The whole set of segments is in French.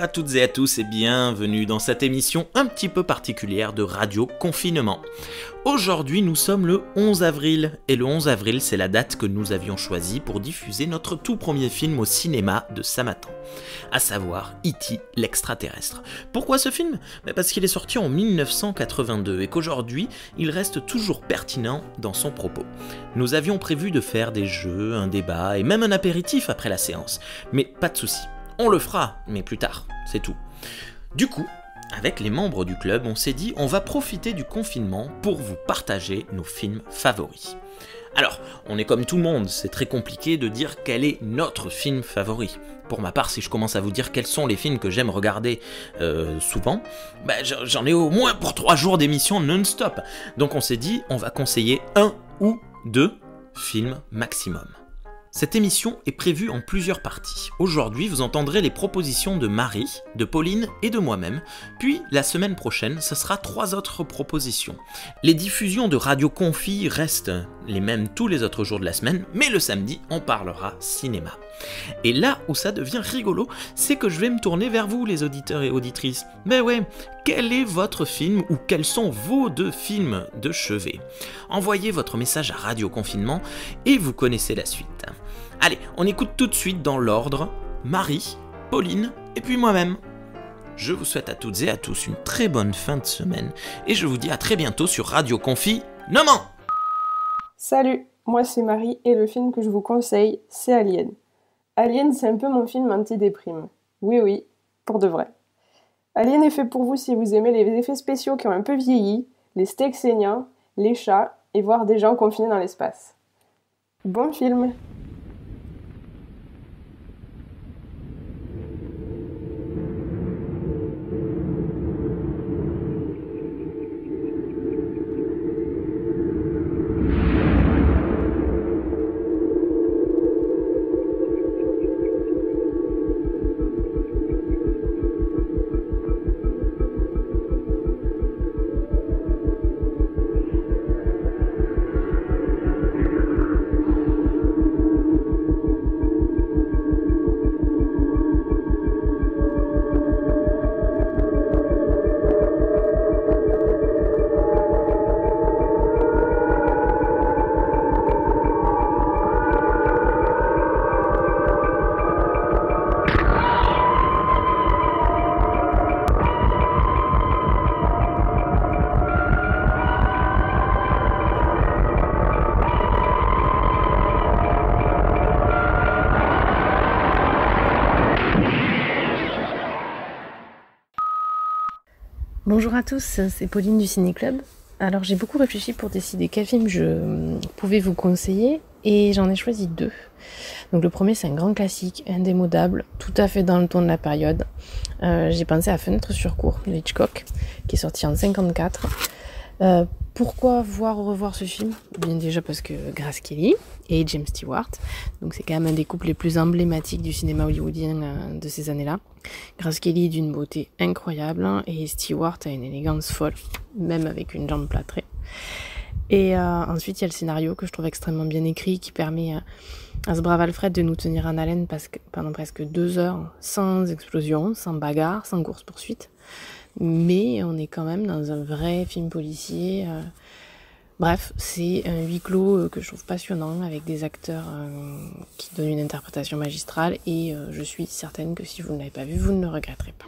Bonjour à toutes et à tous et bienvenue dans cette émission un petit peu particulière de Radio Confinement. Aujourd'hui nous sommes le 11 avril et le 11 avril c'est la date que nous avions choisie pour diffuser notre tout premier film au cinéma de Samatan, à savoir E.T. l'extraterrestre. Pourquoi ce film ? Parce qu'il est sorti en 1982 et qu'aujourd'hui il reste toujours pertinent dans son propos. Nous avions prévu de faire des jeux, un débat et même un apéritif après la séance, mais pas de souci. On le fera, mais plus tard, c'est tout. Du coup, avec les membres du club, on s'est dit on va profiter du confinement pour vous partager nos films favoris. Alors, on est comme tout le monde, c'est très compliqué de dire quel est notre film favori. Pour ma part, si je commence à vous dire quels sont les films que j'aime regarder souvent, j'en ai au moins pour 3 jours d'émission non-stop. Donc on s'est dit on va conseiller 1 ou 2 films maximum. Cette émission est prévue en plusieurs parties. Aujourd'hui, vous entendrez les propositions de Marie, de Pauline et de moi-même, puis la semaine prochaine, ce sera 3 autres propositions. Les diffusions de Radio Confi restent les mêmes tous les autres jours de la semaine, mais le samedi, on parlera cinéma. Et là où ça devient rigolo, c'est que je vais me tourner vers vous, les auditeurs et auditrices. Ben ouais, quel est votre film ou quels sont vos 2 films de chevet ? Envoyez votre message à Radio Confinement et vous connaissez la suite. Allez, on écoute tout de suite dans l'ordre Marie, Pauline et puis moi-même. Je vous souhaite à toutes et à tous une très bonne fin de semaine et je vous dis à très bientôt sur Radio Confinement. Salut, moi c'est Marie et le film que je vous conseille, c'est Alien. Alien, c'est un peu mon film anti-déprime. Oui, pour de vrai. Alien est fait pour vous si vous aimez les effets spéciaux qui ont un peu vieilli, les steaks saignants, les chats et voir des gens confinés dans l'espace. Bon film! Bonjour à tous, c'est Pauline du Ciné Club. Alors j'ai beaucoup réfléchi pour décider quel film je pouvais vous conseiller et j'en ai choisi 2. Donc le premier c'est un grand classique, indémodable, tout à fait dans le ton de la période. J'ai pensé à Fenêtre sur cour de Hitchcock qui est sorti en 1954. Pourquoi voir ou revoir ce film ? Bien déjà parce que Grace Kelly et James Stewart, donc c'est quand même un des couples les plus emblématiques du cinéma hollywoodien de ces années-là. Grace Kelly d'une beauté incroyable et Stewart a une élégance folle, même avec une jambe plâtrée. Et ensuite il y a le scénario que je trouve extrêmement bien écrit qui permet à ce brave Alfred de nous tenir en haleine pendant presque 2 heures sans explosion, sans bagarre, sans course-poursuite. Mais on est quand même dans un vrai film policier. Bref, c'est un huis clos que je trouve passionnant avec des acteurs qui donnent une interprétation magistrale et je suis certaine que si vous ne l'avez pas vu, vous ne le regretterez pas.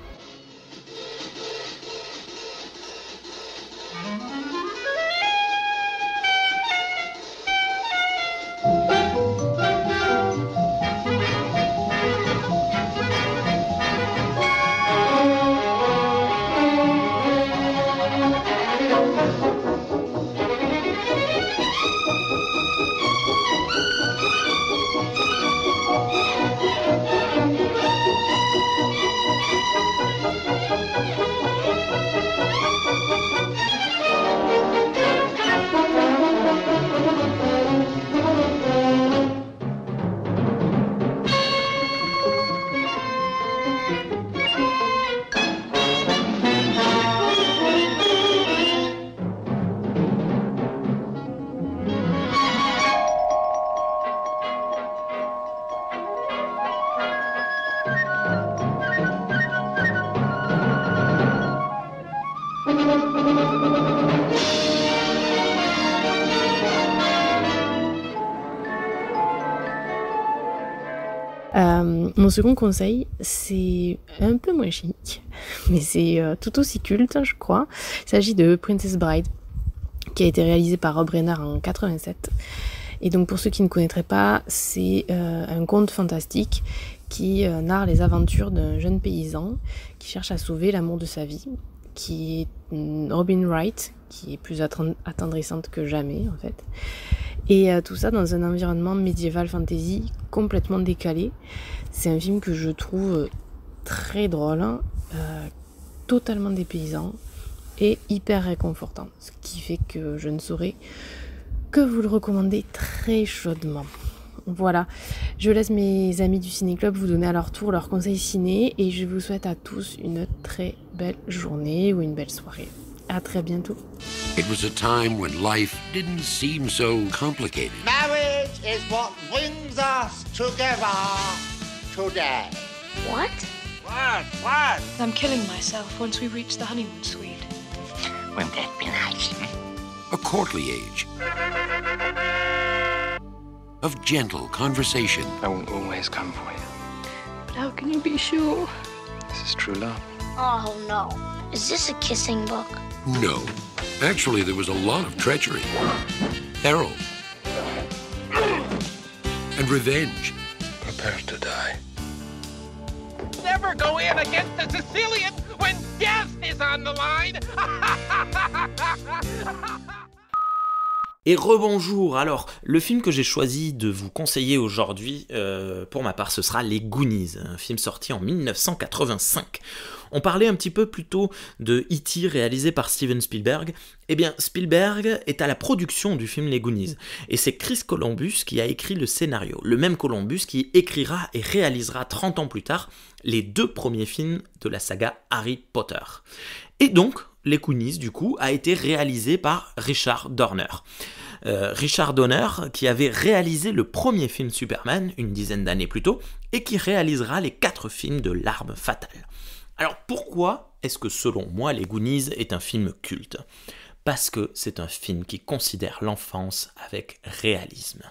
Mon second conseil, c'est un peu moins chimique, mais c'est tout aussi culte, je crois. Il s'agit de Princess Bride, qui a été réalisé par Rob Reiner en 87. Et donc pour ceux qui ne connaîtraient pas, c'est un conte fantastique qui narre les aventures d'un jeune paysan qui cherche à sauver l'amour de sa vie, qui est Robin Wright, qui est plus attendrissante que jamais en fait. Et tout ça dans un environnement médiéval fantasy complètement décalé. C'est un film que je trouve très drôle, totalement dépaysant et hyper réconfortant, ce qui fait que je ne saurais que vous le recommander très chaudement. Voilà, je laisse mes amis du Ciné Club vous donner à leur tour leurs conseils ciné et je vous souhaite à tous une très belle journée ou une belle soirée. À très bientôt. It was a time when life didn't seem so complicated. Marriage is what brings us together today. What? What? I'm killing myself once we reach the honeymoon suite. Wouldn't that be nice? A courtly age of gentle conversation. I will always come for you. But how can you be sure? This is true love. Oh no. Is this a kissing book? No. Actually, there was a lot of treachery, peril, and revenge. Prepare to die. Never go in against a Sicilian when death is on the line. Et rebonjour, alors le film que j'ai choisi de vous conseiller aujourd'hui, pour ma part ce sera Les Goonies, un film sorti en 1985. On parlait un petit peu plus tôt de E.T. réalisé par Steven Spielberg. Eh bien Spielberg est à la production du film Les Goonies, et c'est Chris Columbus qui a écrit le scénario, le même Columbus qui écrira et réalisera 30 ans plus tard les 2 premiers films de la saga Harry Potter. Et donc, Les Goonies, du coup, a été réalisé par Richard Donner. Richard Donner, qui avait réalisé le premier film Superman, une dizaine d'années plus tôt, et qui réalisera les 4 films de L'Arme Fatale. Alors pourquoi est-ce que, selon moi, Les Goonies est un film culte ? Parce que c'est un film qui considère l'enfance avec réalisme.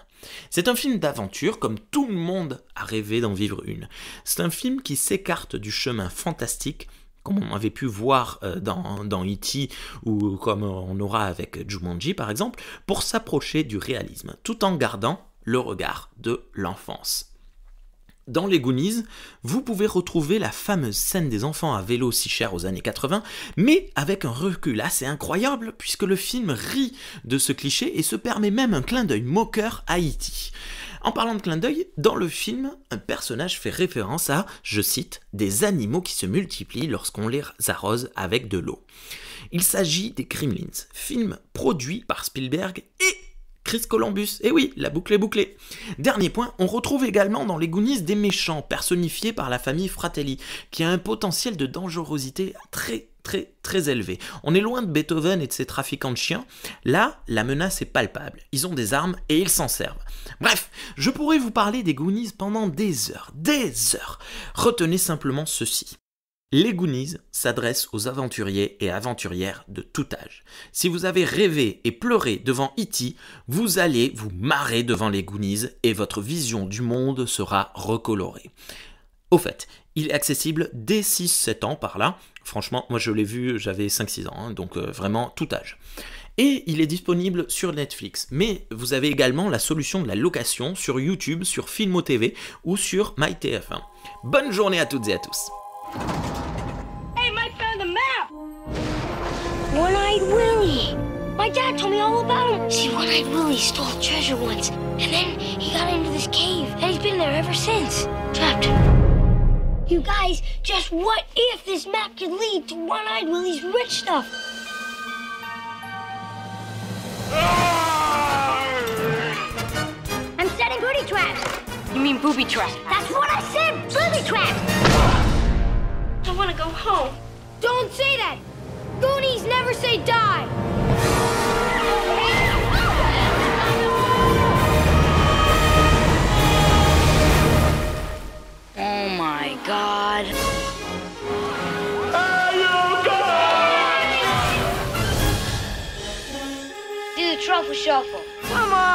C'est un film d'aventure, comme tout le monde a rêvé d'en vivre une. C'est un film qui s'écarte du chemin fantastique, comme on avait pu voir dans E.T. ou comme on aura avec Jumanji par exemple, pour s'approcher du réalisme, tout en gardant le regard de l'enfance. Dans Les Goonies, vous pouvez retrouver la fameuse scène des enfants à vélo si chère aux années 80, mais avec un recul assez incroyable, puisque le film rit de ce cliché et se permet même un clin d'œil moqueur à E.T. En parlant de clin d'œil, dans le film, un personnage fait référence à, je cite, « des animaux qui se multiplient lorsqu'on les arrose avec de l'eau ». Il s'agit des Gremlins, film produit par Spielberg et Chris Columbus. Et oui, la boucle est bouclée. Dernier point, on retrouve également dans Les Goonies des méchants personnifiés par la famille Fratelli, qui a un potentiel de dangerosité très élevé. On est loin de Beethoven et de ses trafiquants de chiens. Là, la menace est palpable. Ils ont des armes et ils s'en servent. Bref, je pourrais vous parler des Goonies pendant des heures. Retenez simplement ceci. Les Goonies s'adressent aux aventuriers et aventurières de tout âge. Si vous avez rêvé et pleuré devant E.T., vous allez vous marrer devant les Goonies et votre vision du monde sera recolorée. Au fait, il est accessible dès 6-7 ans par là. Franchement, moi je l'ai vu, j'avais 5-6 ans, donc vraiment tout âge. Et il est disponible sur Netflix, mais vous avez également la solution de la location sur YouTube, sur Filmo TV ou sur MyTF1. Bonne journée à toutes et à tous. Hey, Mike found the map! One-Eyed Willie! My dad told me all about him. See, One-Eyed Willie stole treasure once, and then he got into this cave, and he's been there ever since. Trapped. You guys, just what if this map could lead to One-Eyed Willie's rich stuff? I'm setting booty traps. You mean booby traps? That's what I said! Booby traps! I want to go home. Don't say that! Goonies never say die! Oh my God. Do the truffle shuffle. Come on!